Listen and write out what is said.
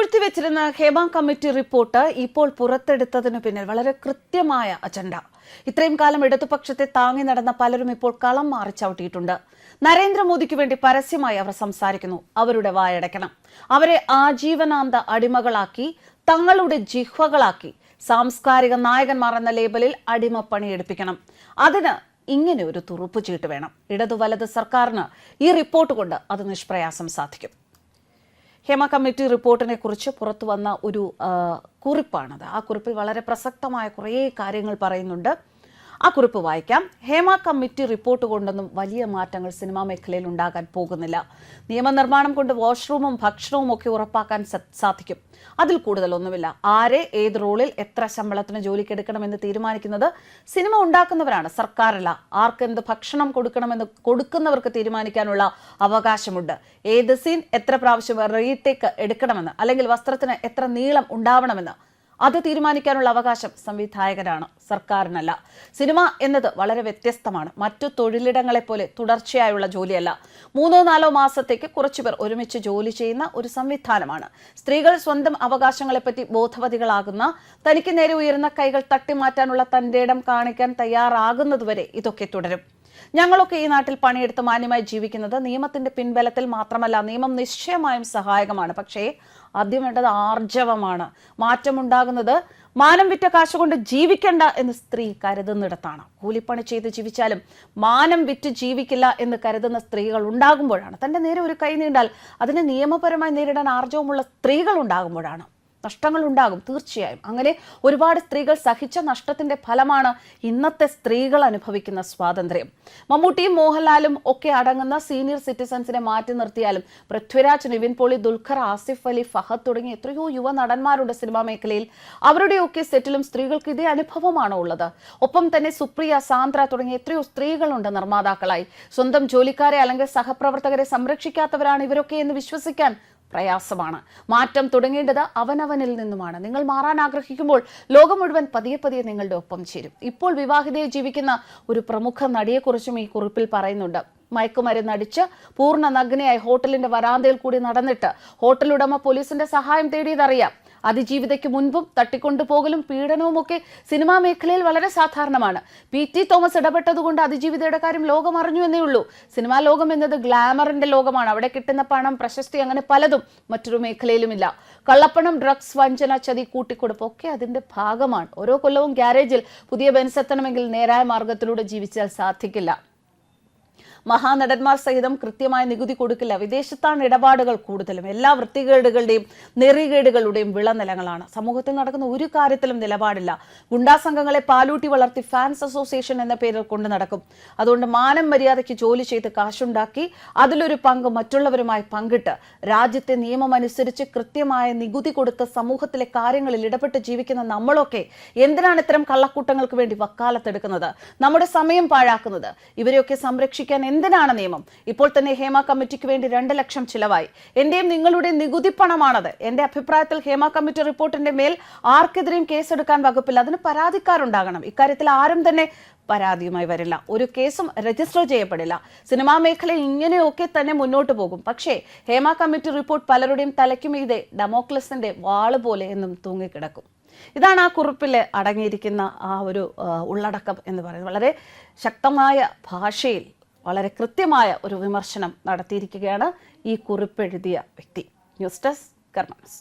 പൂഴ്ത്തിവെച്ചിരുന്ന Hema committee report ഇപ്പോൾ പുറത്തെടുത്തതിനു പിന്നിൽ വളരെ കൃത്യമായ അജണ്ട. ഇത്രയും കാലം ഇടതുപക്ഷത്തെ താങ്ങി നടന്ന പലരും ഇപ്പോൾ കളം മാറി ചവിട്ടിയിട്ടുണ്ട്. നരേന്ദ്രമോദിക്ക് വേണ്ടി പരസ്യമായി അവർ സംസാരിക്കുന്നു. അവരുടെ വായടയ്ക്കണം. അവരെ ആജീവനാന്ത അടിമകളാക്കി, തങ്ങളുടെ ജിഹ്വകളാക്കി സാംസ്കാരിക നായകന്മാർ എന്ന ലേബലിൽ അടിമപ്പണിയെടുപ്പിക്കണം. അതിന് ഇങ്ങനെ ഒരു തുറുപ്പുചീട്ട് വേണം. ഇടതു വലത് സർക്കാരിന് ഈ റിപ്പോർട്ട് കൊണ്ട് അത് നിഷ്പ്രയാസം സാധിക്കും. ഹേമ കമ്മിറ്റി റിപ്പോർട്ടിനെ കുറിച്ച് പുറത്തു വന്ന ഒരു കുറിപ്പാണത്. ആ കുറിപ്പിൽ വളരെ പ്രസക്തമായ കുറേ കാര്യങ്ങൾ പറയുന്നുണ്ട്. ആ കുറിപ്പ് വായിക്കാം. ഹേമ കമ്മിറ്റി റിപ്പോർട്ട് കൊണ്ടൊന്നും വലിയ മാറ്റങ്ങൾ സിനിമാ മേഖലയിൽ ഉണ്ടാകാൻ പോകുന്നില്ല. നിയമനിർമ്മാണം കൊണ്ട് വാഷ്റൂമും ഭക്ഷണവും ഒക്കെ ഉറപ്പാക്കാൻ സാധിക്കും. അതിൽ കൂടുതലൊന്നുമില്ല. ആരെ ഏത് റോളിൽ എത്ര ശമ്പളത്തിന് ജോലിക്കെടുക്കണമെന്ന് തീരുമാനിക്കുന്നത് സിനിമ ഉണ്ടാക്കുന്നവരാണ്, സർക്കാരല്ല. ആർക്കെന്ത് ഭക്ഷണം കൊടുക്കണമെന്ന് കൊടുക്കുന്നവർക്ക് തീരുമാനിക്കാനുള്ള അവകാശമുണ്ട്. ഏത് സീൻ എത്ര പ്രാവശ്യം റീടേക്ക് എടുക്കണമെന്ന്, അല്ലെങ്കിൽ വസ്ത്രത്തിന് എത്ര നീളം ഉണ്ടാവണമെന്ന് അത് തീരുമാനിക്കാനുള്ള അവകാശം സംവിധായകനാണ്, സർക്കാരിനല്ല. സിനിമ എന്നത് വളരെ വ്യത്യസ്തമാണ്. മറ്റു തൊഴിലിടങ്ങളെ പോലെ തുടർച്ചയായുള്ള ജോലിയല്ല. 3-4 മാസത്തേക്ക് കുറച്ചുപേർ ഒരുമിച്ച് ജോലി ചെയ്യുന്ന ഒരു സംവിധാനമാണ്. സ്ത്രീകൾ സ്വന്തം അവകാശങ്ങളെപ്പറ്റി ബോധവതികളാകുന്ന, തനിക്ക് നേരെ ഉയരുന്ന കൈകൾ തട്ടിമാറ്റാനുള്ള തന്റെ ഇടം കാണിക്കാൻ തയ്യാറാകുന്നതുവരെ ഇതൊക്കെ തുടരും. ഞങ്ങളൊക്കെ ഈ നാട്ടിൽ പണിയെടുത്ത് മാന്യമായി ജീവിക്കുന്നത് നിയമത്തിന്റെ പിൻബലത്തിൽ മാത്രമല്ല. നിയമം നിശ്ചയമായും സഹായകമാണ്. പക്ഷേ ആദ്യം വേണ്ടത് ആർജവമാണ്. മാറ്റമുണ്ടാകുന്നത് മാനം വിറ്റ കാശുകൊണ്ട് ജീവിക്കണ്ട എന്ന് സ്ത്രീ കരുതുന്നിടത്താണ്. കൂലിപ്പണി ചെയ്ത് ജീവിച്ചാലും മാനം വിറ്റ് ജീവിക്കില്ല എന്ന് കരുതുന്ന സ്ത്രീകൾ ഉണ്ടാകുമ്പോഴാണ്, തന്റെ നേരെ ഒരു കൈ നീണ്ടാൽ അതിനെ നിയമപരമായി നേരിടാൻ ആർജവമുള്ള സ്ത്രീകൾ ഉണ്ടാകുമ്പോഴാണ് നഷ്ടങ്ങൾ ഉണ്ടാകും. തീർച്ചയായും അങ്ങനെ ഒരുപാട് സ്ത്രീകൾ സഹിച്ച നഷ്ടത്തിന്റെ ഫലമാണ് ഇന്നത്തെ സ്ത്രീകൾ അനുഭവിക്കുന്ന സ്വാതന്ത്ര്യം. മമ്മൂട്ടിയും മോഹൻലാലും ഒക്കെ അടങ്ങുന്ന സീനിയർ സിറ്റിസൺസിനെ മാറ്റി നിർത്തിയാലും പൃഥ്വിരാജ്, നിവിൻ പോളി, ദുൽഖർ, ആസിഫ് അലി, ഫഹദ് തുടങ്ങിയ എത്രയോ യുവ നടന്മാരുണ്ട് സിനിമാ മേഖലയിൽ. അവരുടെയൊക്കെ സെറ്റിലും സ്ത്രീകൾക്ക് ഇതേ അനുഭവമാണോ ഉള്ളത്? ഒപ്പം തന്നെ സുപ്രിയ, സാന്ദ്ര തുടങ്ങിയ എത്രയോ സ്ത്രീകളുണ്ട് നിർമ്മാതാക്കളായി. സ്വന്തം ജോലിക്കാരെ അല്ലെങ്കിൽ സഹപ്രവർത്തകരെ സംരക്ഷിക്കാത്തവരാണ് ഇവരൊക്കെ എന്ന് വിശ്വസിക്കാൻ പ്രയാസമാണ്. മാറ്റം തുടങ്ങേണ്ടത് അവനവനിൽ നിന്നുമാണ്. നിങ്ങൾ മാറാൻ ആഗ്രഹിക്കുമ്പോൾ ലോകം മുഴുവൻ പതിയെ പതിയെ നിങ്ങളുടെ ഒപ്പം ചേരും. ഇപ്പോൾ വിവാഹിതയെ ജീവിക്കുന്ന ഒരു പ്രമുഖ നടിയെക്കുറിച്ചും ഈ കുറിപ്പിൽ പറയുന്നുണ്ട്. മയക്കുമരുന്നടിച്ച് പൂർണ്ണ നഗ്നയായി ഹോട്ടലിന്റെ വരാന്തയിൽ കൂടി നടന്നിട്ട് ഹോട്ടൽ ഉടമ പോലീസിന്റെ സഹായം തേടിയതറിയാം. അതിജീവിതയ്ക്ക് മുൻപും തട്ടിക്കൊണ്ടുപോകലും പീഡനവും ഒക്കെ സിനിമാ മേഖലയിൽ വളരെ സാധാരണമാണ്. PT തോമസ് ഇടപെട്ടതുകൊണ്ട് അതിജീവിതയുടെ കാര്യം ലോകം അറിഞ്ഞു എന്നേ ഉള്ളൂ. സിനിമാ ലോകം എന്നത് ഗ്ലാമറിന്റെ ലോകമാണ്. അവിടെ കിട്ടുന്ന പണം, പ്രശസ്തി, അങ്ങനെ പലതും മറ്റൊരു മേഖലയിലുമില്ല. കള്ളപ്പണം, ഡ്രഗ്സ്, വഞ്ചന, ചതി, കൂട്ടിക്കൊടുപ്പ് ഒക്കെ അതിന്റെ ഭാഗമാണ്. ഓരോ കൊല്ലവും ഗ്യാരേജിൽ പുതിയ ബെൻസ് എത്തണമെങ്കിൽ നേരായ മാർഗത്തിലൂടെ ജീവിച്ചാൽ സാധിക്കില്ല. മഹാനടന്മാർ സഹിതം കൃത്യമായ നികുതി കൊടുക്കില്ല. വിദേശത്താണ് ഇടപാടുകൾ കൂടുതലും. എല്ലാ വൃത്തികേടുകളുടെയും നെറികേടുകളുടെയും വിളനിലങ്ങളാണ്. സമൂഹത്തിൽ നടക്കുന്ന ഒരു കാര്യത്തിലും നിലപാടില്ല. ഗുണ്ടാ സംഘങ്ങളെ പാലൂട്ടി വളർത്തി ഫാൻസ് അസോസിയേഷൻ എന്ന പേരിൽ കൊണ്ടു നടക്കും. അതുകൊണ്ട് മാനം മര്യാദയ്ക്ക് ജോലി ചെയ്ത് കാശുണ്ടാക്കി അതിലൊരു പങ്ക് മറ്റുള്ളവരുമായി പങ്കിട്ട് രാജ്യത്തെ നിയമം അനുസരിച്ച് കൃത്യമായ നികുതി കൊടുത്ത് സമൂഹത്തിലെ കാര്യങ്ങളിൽ ഇടപെട്ട് ജീവിക്കുന്ന നമ്മളൊക്കെ എന്തിനാണ് ഇത്തരം കള്ളക്കൂട്ടങ്ങൾക്ക് വേണ്ടി വക്കാലത്തെടുക്കുന്നത്, നമ്മുടെ സമയം പാഴാക്കുന്നത്? ഇവരെയൊക്കെ സംരക്ഷിക്കാൻ എന്തിനാണ് നിയമം? ഇപ്പോൾ തന്നെ ഹേമ കമ്മിറ്റിക്ക് വേണ്ടി 2 ലക്ഷം ചിലവായി. എന്റെയും നിങ്ങളുടെ നികുതി പണമാണത്. എന്റെ അഭിപ്രായത്തിൽ ഹേമ കമ്മിറ്റി റിപ്പോർട്ടിന്റെ മേൽ ആർക്കെതിരെയും കേസെടുക്കാൻ വകുപ്പില്ല. അതിന് പരാതിക്കാരുണ്ടാകണം. ഇക്കാര്യത്തിൽ ആരും തന്നെ പരാതിയുമായി വരില്ല. ഒരു കേസും രജിസ്റ്റർ ചെയ്യപ്പെടില്ല. സിനിമാ മേഖല ഇങ്ങനെയൊക്കെ തന്നെ മുന്നോട്ട് പോകും. പക്ഷേ ഹേമ കമ്മിറ്റി റിപ്പോർട്ട് പലരുടെയും തലയ്ക്കുമീതെ ഡമോക്ലസിന്റെ വാള് പോലെ എന്നും തൂങ്ങിക്കിടക്കും. ഇതാണ് ആ കുറിപ്പിൽ അടങ്ങിയിരിക്കുന്ന ആ ഒരു ഉള്ളടക്കം എന്ന് പറയുന്നത്. വളരെ ശക്തമായ ഭാഷയിൽ വളരെ കൃത്യമായ ഒരു വിമർശനം നടത്തിയിരിക്കുകയാണ് ഈ കുറിപ്പെഴുതിയ വ്യക്തി. ന്യൂസ് ഡെസ്ക് കർമ്മ ന്യൂസ്.